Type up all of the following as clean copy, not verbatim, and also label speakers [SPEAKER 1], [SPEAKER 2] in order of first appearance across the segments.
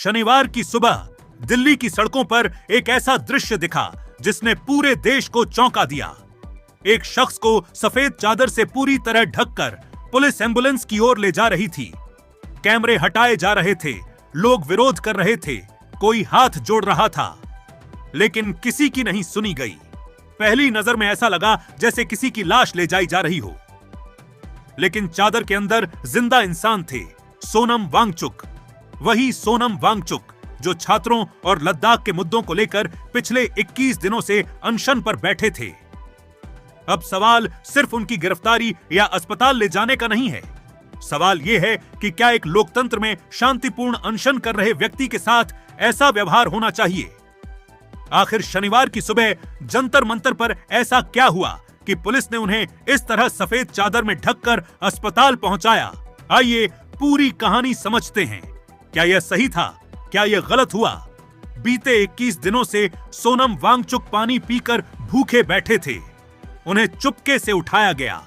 [SPEAKER 1] शनिवार की सुबह दिल्ली की सड़कों पर एक ऐसा दृश्य दिखा जिसने पूरे देश को चौंका दिया। एक शख्स को सफेद चादर से पूरी तरह ढककर पुलिस एम्बुलेंस की ओर ले जा रही थी। कैमरे हटाए जा रहे थे, लोग विरोध कर रहे थे, कोई हाथ जोड़ रहा था, लेकिन किसी की नहीं सुनी गई। पहली नजर में ऐसा लगा जैसे किसी की लाश ले जाई जा रही हो, लेकिन चादर के अंदर जिंदा इंसान थे, सोनम वांगचुक। वही सोनम वांगचुक जो छात्रों और लद्दाख के मुद्दों को लेकर पिछले 21 दिनों से अनशन पर बैठे थे। अब सवाल सिर्फ उनकी गिरफ्तारी या अस्पताल ले जाने का नहीं है। सवाल यह है कि क्या एक लोकतंत्र में शांतिपूर्ण अनशन कर रहे व्यक्ति के साथ ऐसा व्यवहार होना चाहिए? आखिर शनिवार की सुबह जंतर मंतर पर ऐसा क्या हुआ कि पुलिस ने उन्हें इस तरह सफेद चादर में ढककर अस्पताल पहुंचाया? आइए पूरी कहानी समझते हैं। क्या यह सही था? क्या यह गलत हुआ? बीते 21 दिनों से सोनम वांगचुक पानी पीकर भूखे बैठे थे। उन्हें चुपके से उठाया गया,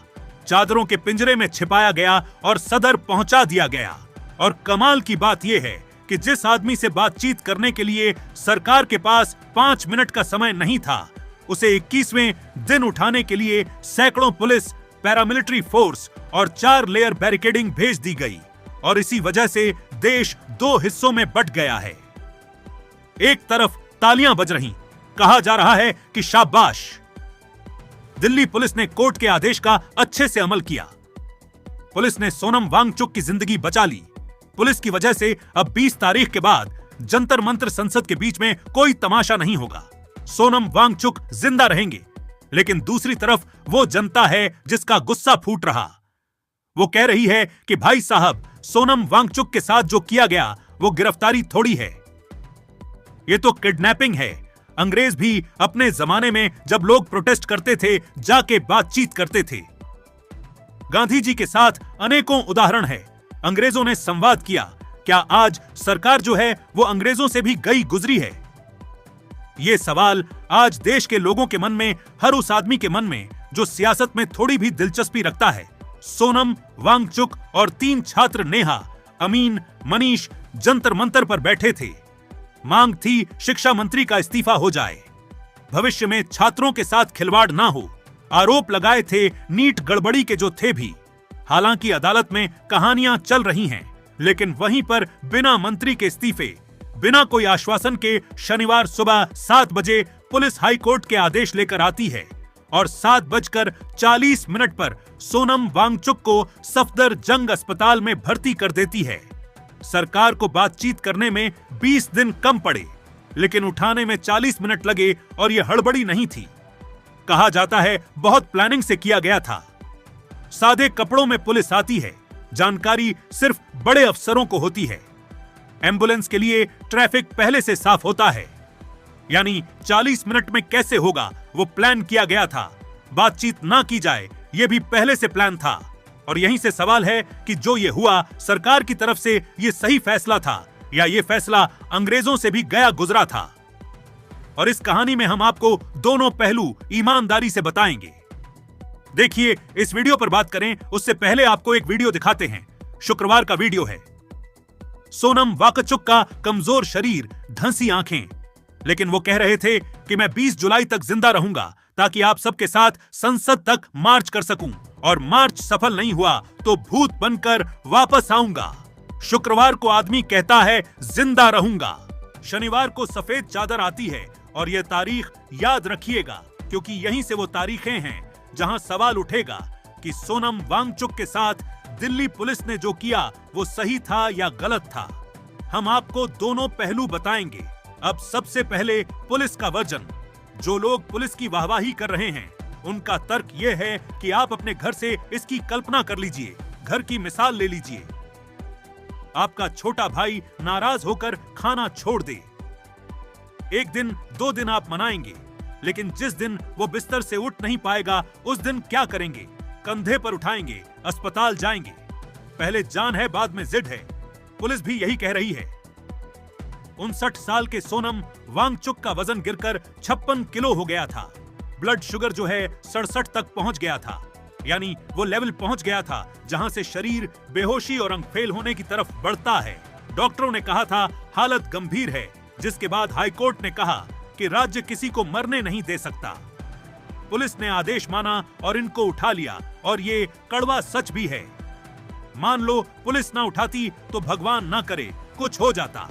[SPEAKER 1] चादरों के पिंजरे में छिपाया गया और सदर पहुंचा दिया गया। और कमाल की बात यह है कि जिस आदमी से बातचीत करने के लिए सरकार के पास 5 मिनट का समय नहीं था, उसे 21वें दिन उठाने के लिए सैकड़ों पुलिस, पैरामिलिट्री फोर्स और 4 लेयर बैरिकेडिंग भेज दी गई। और इसी वजह से देश 2 हिस्सों में बंट गया है। एक तरफ तालियां बज रही, कहा जा रहा है कि शाबाश, दिल्ली पुलिस ने कोर्ट के आदेश का अच्छे से अमल किया, पुलिस ने सोनम वांगचुक की जिंदगी बचा ली, पुलिस की वजह से अब 20 तारीख के बाद जंतर मंतर संसद के बीच में कोई तमाशा नहीं होगा, सोनम वांगचुक जिंदा रहेंगे। लेकिन दूसरी तरफ वो जनता है जिसका गुस्सा फूट रहा। वो कह रही है कि भाई साहब, सोनम वांगचुक के साथ जो किया गया वो गिरफ्तारी थोड़ी है, ये तो किडनैपिंग है। अंग्रेज भी अपने जमाने में जब लोग प्रोटेस्ट करते थे जाके बातचीत करते थे। गांधी जी के साथ अनेकों उदाहरण है, अंग्रेजों ने संवाद किया। क्या आज सरकार जो है वो अंग्रेजों से भी गई गुजरी है? ये सवाल आज देश के लोगों के मन में, हर उस आदमी के मन में जो सियासत में थोड़ी भी दिलचस्पी रखता है। सोनम वांगचुक और 3 छात्र नेहा, अमीन, मनीष जंतर मंतर पर बैठे थे। मांग थी शिक्षा मंत्री का इस्तीफा हो जाए, भविष्य में छात्रों के साथ खिलवाड़ ना हो। आरोप लगाए थे नीट गड़बड़ी के जो थे भी। हालांकि अदालत में कहानियां चल रही हैं, लेकिन वहीं पर बिना मंत्री के इस्तीफे, बिना कोई आश्वासन के शनिवार सुबह 7 बजे पुलिस हाई कोर्ट के आदेश लेकर आती है और 7:40 पर सोनम वांगचुक को सफदरजंग अस्पताल में भर्ती कर देती है। सरकार को बातचीत करने में 20 दिन कम पड़े, लेकिन उठाने में 40 मिनट लगे और यह हड़बड़ी नहीं थी। कहा जाता है बहुत प्लानिंग से किया गया था। सादे कपड़ों में पुलिस आती है, जानकारी सिर्फ बड़े अफसरों को होती है। एम्बुलेंस के लिए ट्रैफिक पहले से साफ होता है, यानी 40 मिनट में कैसे होगा वो प्लान किया गया था। बातचीत ना की जाए ये भी पहले से प्लान था। और यहीं से सवाल है कि जो ये हुआ, सरकार की तरफ से ये सही फैसला था या ये फैसला अंग्रेजों से भी गया गुजरा था? और इस कहानी में हम आपको दोनों पहलू ईमानदारी से बताएंगे। देखिए, इस वीडियो पर बात करें उससे पहले आपको एक वीडियो दिखाते हैं। शुक्रवार का वीडियो है। सोनम वांगचुक का कमजोर शरीर, धंसी आंखें, लेकिन वो कह रहे थे कि मैं 20 जुलाई तक जिंदा रहूंगा ताकि आप सबके साथ संसद तक मार्च कर सकूं, और मार्च सफल नहीं हुआ तो भूत बनकर वापस आऊंगा। शुक्रवार को आदमी कहता है जिंदा रहूंगा। शनिवार को सफेद चादर आती है और यह तारीख याद रखिएगा, क्योंकि यहीं से वो तारीखें हैं जहां सवाल उठेगा कि सोनम वांगचुक के साथ दिल्ली पुलिस ने जो किया वो सही था या गलत था। हम आपको दोनों पहलू बताएंगे। अब सबसे पहले पुलिस का वर्जन। जो लोग पुलिस की वाहवाही कर रहे हैं उनका तर्क यह है कि आप अपने घर से इसकी कल्पना कर लीजिए, घर की मिसाल ले लीजिए। आपका छोटा भाई नाराज होकर खाना छोड़ दे। एक दिन 2 दिन आप मनाएंगे, लेकिन जिस दिन वो बिस्तर से उठ नहीं पाएगा उस दिन क्या करेंगे? कंधे पर उठाएंगे, अस्पताल जाएंगे। पहले जान है बाद में जिद है, पुलिस भी यही कह रही है। 59 साल के सोनम वांगचुक का वजन गिरकर 56 किलो हो गया था। ब्लड शुगर जो है 67 तक पहुंच गया था, यानी वो लेवल पहुंच गया था जहां से शरीर बेहोशी और अंग फेल होने की तरफ बढ़ता है। डॉक्टरों ने कहा था हालत गंभीर है, जिसके बाद हाईकोर्ट ने कहा कि राज्य किसी को मरने नहीं दे सकता। पुलिस ने आदेश माना और इनको उठा लिया, और ये कड़वा सच भी है। मान लो पुलिस ना उठाती तो भगवान ना करे कुछ हो जाता।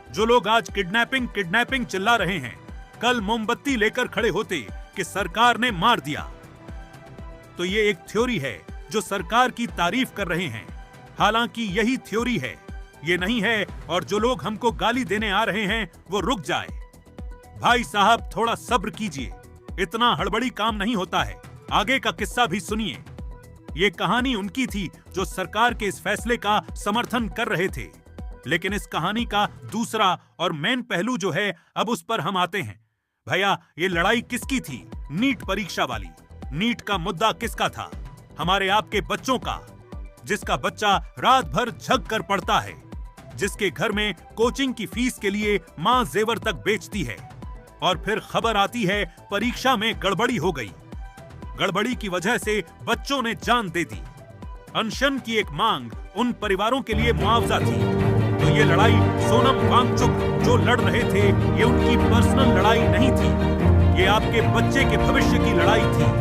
[SPEAKER 1] जो लोग आज किडनैपिंग किडनैपिंग चिल्ला रहे हैं, कल मोमबत्ती लेकर खड़े होते कि सरकार ने मार दिया। तो ये एक थ्योरी है जो सरकार की तारीफ कर रहे हैं, हालांकि यही थ्योरी है, ये नहीं है। और जो लोग हमको गाली देने आ रहे हैं वो रुक जाए। भाई साहब थोड़ा सब्र कीजिए, इतना हड़बड़ी काम नहीं होता है। आगे का किस्सा भी सुनिए। ये कहानी उनकी थी जो सरकार के इस फैसले का समर्थन कर रहे थे। लेकिन इस कहानी का दूसरा और मेन पहलू जो है, अब उस पर हम आते हैं। भैया ये लड़ाई किसकी थी? नीट परीक्षा वाली। नीट का मुद्दा किसका था? हमारे आपके बच्चों का, जिसका बच्चा रात भर झक कर पढ़ता है, जिसके घर में कोचिंग की फीस के लिए मां जेवर तक बेचती है, और फिर खबर आती है परीक्षा में गड़बड़ी हो गई। गड़बड़ी की वजह से बच्चों ने जान दे दी। अनशन की एक मांग उन परिवारों के लिए मुआवजा थी। तो ये लड़ाई सोनम वांगचुक जो लड़ रहे थे, ये उनकी पर्सनल लड़ाई नहीं थी, ये आपके बच्चे के भविष्य की लड़ाई थी।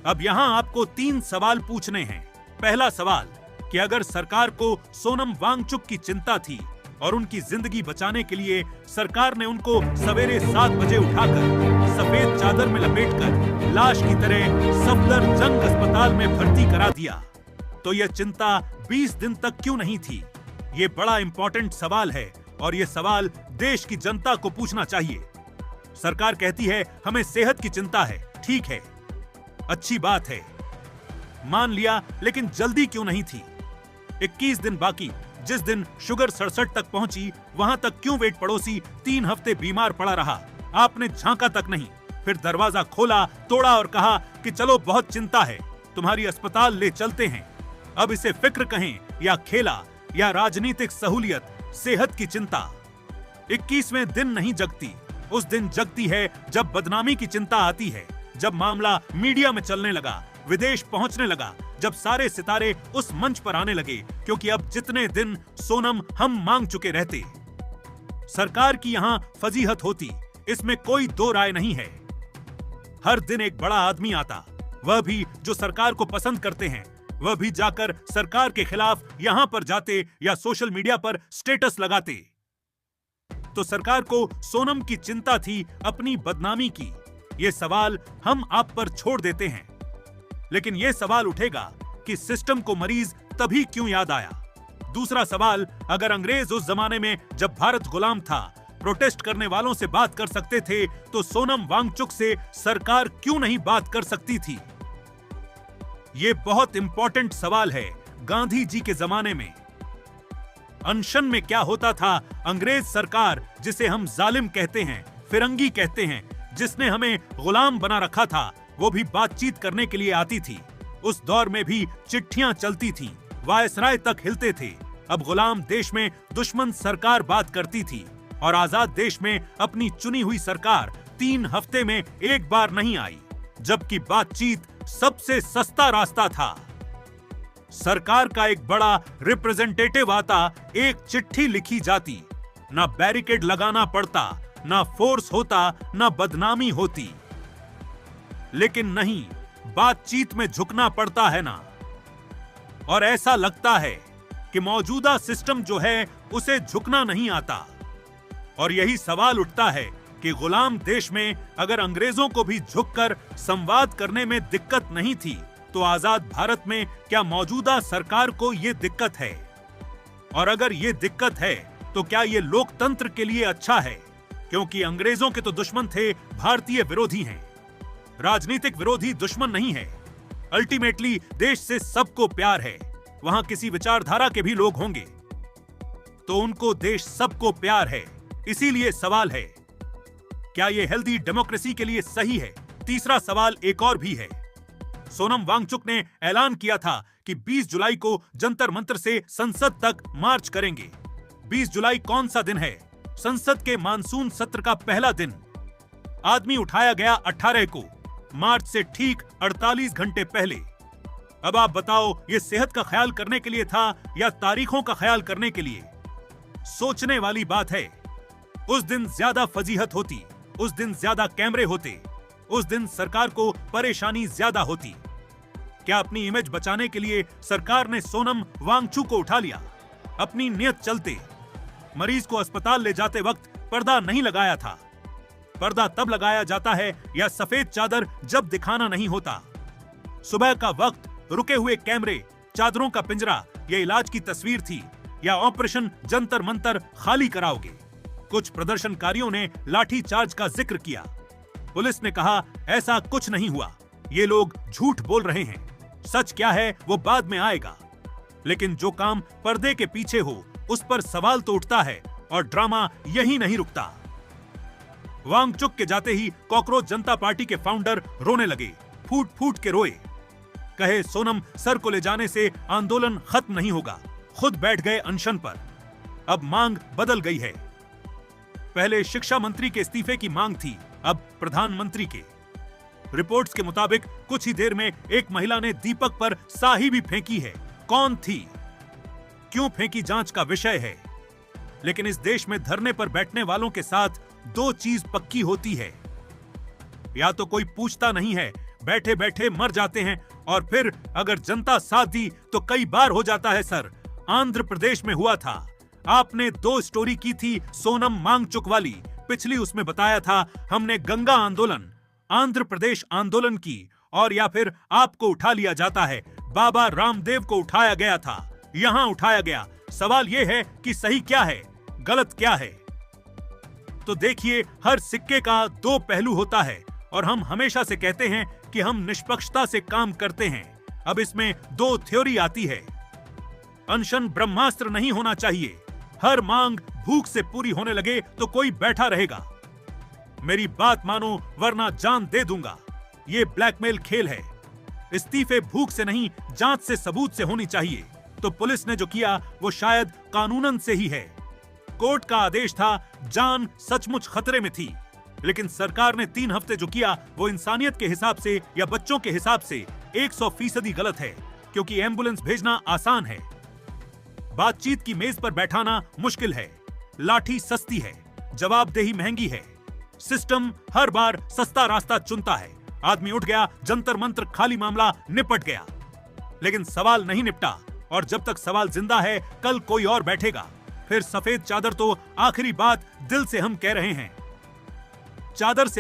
[SPEAKER 1] अब यहाँ आपको 3 सवाल पूछने हैं। पहला सवाल कि अगर सरकार को सोनम वांगचुक की चिंता थी और उनकी जिंदगी बचाने के लिए सरकार ने उनको सवेरे 7 बजे उठाकर सफेद चादर में लपेटकर लाश की तरह सफदरजंग अस्पताल में भर्ती करा दिया, तो यह चिंता 20 दिन तक क्यों नहीं थी? ये बड़ा इंपॉर्टेंट सवाल है और ये सवाल देश की जनता को पूछना चाहिए। सरकार कहती है हमें सेहत की चिंता है, ठीक है, अच्छी बात है, मान लिया, लेकिन जल्दी क्यों नहीं थी? 21 दिन बाकी, जिस दिन शुगर 67 तक पहुंची, वहां तक क्यों वेट पड़ोसी 3 हफ्ते बीमार पड़ा रहा? आपने झांका तक नहीं, फिर दरवाजा खोला, तोड़ा और कहा कि चलो बहुत चिंता है, तुम्हारी अस्पताल ले चलते हैं। अब इसे फिक्र कहें या खेला या राजनीतिक सहूलियत, सेहत की चिंता 21वें दिन नहीं जगती, उस दिन जगती है जब बदनामी की चिंता आती है, जब मामला मीडिया में चलने लगा, विदेश पहुंचने लगा, जब सारे सितारे उस मंच पर आने लगे, क्योंकि अब जितने दिन सोनम हम मांग चुके रहते, सरकार की यहां फजीहत होती, इसमें कोई दो राय नहीं है। हर दिन एक बड़ा आदमी आता, वह भी जो सरकार को पसंद करते हैं, वह भी जाकर सरकार के खिलाफ यहां पर जाते या सोशल मीडिया पर स्टेटस लगाते। तो सरकार को सोनम की चिंता थी अपनी बदनामी की। ये सवाल हम आप पर छोड़ देते हैं, लेकिन यह सवाल उठेगा कि सिस्टम को मरीज तभी क्यों याद आया? दूसरा सवाल, अगर अंग्रेज उस जमाने में जब भारत गुलाम था प्रोटेस्ट करने वालों से बात कर सकते थे, तो सोनम वांगचुक से सरकार क्यों नहीं बात कर सकती थी? ये बहुत इंपॉर्टेंट सवाल है। गांधी जी के जमाने में अनशन में क्या होता था? अंग्रेज सरकार, जिसे हम जालिम कहते हैं, फिरंगी कहते हैं, जिसने हमें गुलाम बना रखा था, वो भी बातचीत करने के लिए आती थी। उस दौर में भी चिट्ठियां चलती थीं, वायसराय तक हिलते थे। अब गुलाम देश में दुश्मन सरकार बात करती थी, और आजाद देश में अपनी चुनी हुई सरकार 3 हफ्ते में एक बार नहीं आई, जबकि बातचीत सबसे सस्ता रास्ता था। सरकार का एक बड़ा रिप्रेजेंटेटिव आता, एक चिट्ठी लिखी जाती, ना बैरिकेड लगाना पड़ता, ना फोर्स होता, ना बदनामी होती। लेकिन नहीं, बातचीत में झुकना पड़ता है ना। और ऐसा लगता है कि मौजूदा सिस्टम जो है उसे झुकना नहीं आता। और यही सवाल उठता है कि गुलाम देश में अगर अंग्रेजों को भी झुककर संवाद करने में दिक्कत नहीं थी, तो आजाद भारत में क्या मौजूदा सरकार को यह दिक्कत है? और अगर ये दिक्कत है तो क्या ये लोकतंत्र के लिए अच्छा है? क्योंकि अंग्रेजों के तो दुश्मन थे, भारतीय विरोधी हैं। राजनीतिक विरोधी दुश्मन नहीं है। अल्टीमेटली देश से सबको प्यार है। वहां किसी विचारधारा के भी लोग होंगे, तो उनको देश सबको प्यार है। इसीलिए सवाल है, क्या ये हेल्दी डेमोक्रेसी के लिए सही है? तीसरा सवाल एक और भी है। सोनम वांगचुक ने ऐलान किया था कि 20 जुलाई को जंतर मंतर से संसद तक मार्च करेंगे। 20 जुलाई कौन सा दिन है? संसद के मानसून सत्र का पहला दिन। आदमी उठाया गया 18 को, मार्च से ठीक 48 घंटे पहले। अब आप बताओ, ये सेहत का ख्याल करने के लिए था या तारीखों का ख्याल करने के लिए? सोचने वाली बात है। उस दिन ज्यादा फजीहत होती, उस दिन ज्यादा कैमरे होते, उस दिन सरकार को परेशानी ज्यादा होती। क्या अपनी इमेज बचाने के लिए सरकार ने सोनम वांगचुक को उठा लिया? अपनी नियत चलते मरीज को अस्पताल ले जाते वक्त पर्दा नहीं लगाया था। पर्दा तब लगाया जाता है या सफेद चादर जब दिखाना नहीं होता। सुबह का वक्त, रुके हुए कैमरे, चादरों का पिंजरा, यह इलाज की तस्वीर थी या ऑपरेशन जंतर मंतर खाली कराओगे? कुछ प्रदर्शनकारियों ने लाठी चार्ज का जिक्र किया। पुलिस ने कहा ऐसा कुछ नहीं हुआ, ये लोग झूठ बोल रहे हैं, सच क्या है वो बाद में आएगा। लेकिन जो काम पर्दे के पीछे हो उस पर सवाल तो उठता है और ड्रामा यही नहीं रुकता। वांगचुक के जाते ही कॉकरोच जनता पार्टी के फाउंडर रोने लगे, फूट फूट के रोए। कहे सोनम सर को ले जाने से आंदोलन खत्म नहीं होगा, खुद बैठ गए अनशन पर। अब मांग बदल गई है। पहले शिक्षा मंत्री के इस्तीफे की मांग थी, अब प्रधानमंत्री के। रिपोर्ट्स के मुताबिक कुछ ही देर में एक महिला ने दीपक पर स्याही भी फेंकी है। कौन थी, क्यों फेंकी, जांच का विषय है। लेकिन इस देश में धरने पर बैठने वालों के साथ दो चीज पक्की होती है, या तो कोई पूछता नहीं है, बैठे बैठे मर जाते हैं, और फिर अगर जनता साथ दी तो कई बार हो जाता है। सर, आंध्र प्रदेश में हुआ था, आपने 2 स्टोरी की थी सोनम वांगचुक वाली। पिछली उसमें बताया था हमने गंगा आंदोलन, आंध्र प्रदेश आंदोलन की, और या फिर आपको उठा लिया जाता है, बाबा रामदेव को उठाया गया था, यहां उठाया गया। सवाल यह है कि सही क्या है, गलत क्या है। तो देखिए, हर सिक्के का 2 पहलू होता है और हम हमेशा से कहते हैं कि हम निष्पक्षता से काम करते हैं। अब इसमें 2 थ्योरी आती है। अनशन ब्रह्मास्त्र नहीं होना चाहिए। हर मांग भूख से पूरी होने लगे तो कोई बैठा रहेगा। मेरी बात मानो वरना जान दे दूंगा। ये ब्लैकमेल खेल है। इस्तीफे भूख से नहीं, जांच से, सबूत से होनी चाहिए। तो पुलिस ने जो किया वो शायद कानूनन से ही है। कोर्ट का आदेश था, जान सचमुच खतरे में थी, लेकिन सरकार ने 3 हफ्ते जो किया वो इंसानियत के हिसाब से या बच्चों के हिसाब से 100% गलत है, क्योंकि एम्बुलेंस भेजना आसान है, बातचीत की मेज पर बैठाना मुश्किल है, लाठी सस्ती है, जवाबदेही महंगी है, सिस्टम हर बार सस्ता रास्ता चुनता है। आदमी उठ गया, जंतर मंत्र, खाली मामला निपट गया। लेकिन सवाल नहीं निपटा, और जब तक सवाल जिंदा है कल कोई और बैठेगा। फिर सफेद चादर तो आखिरी बात दिल से हम कह रहे हैं। चादर से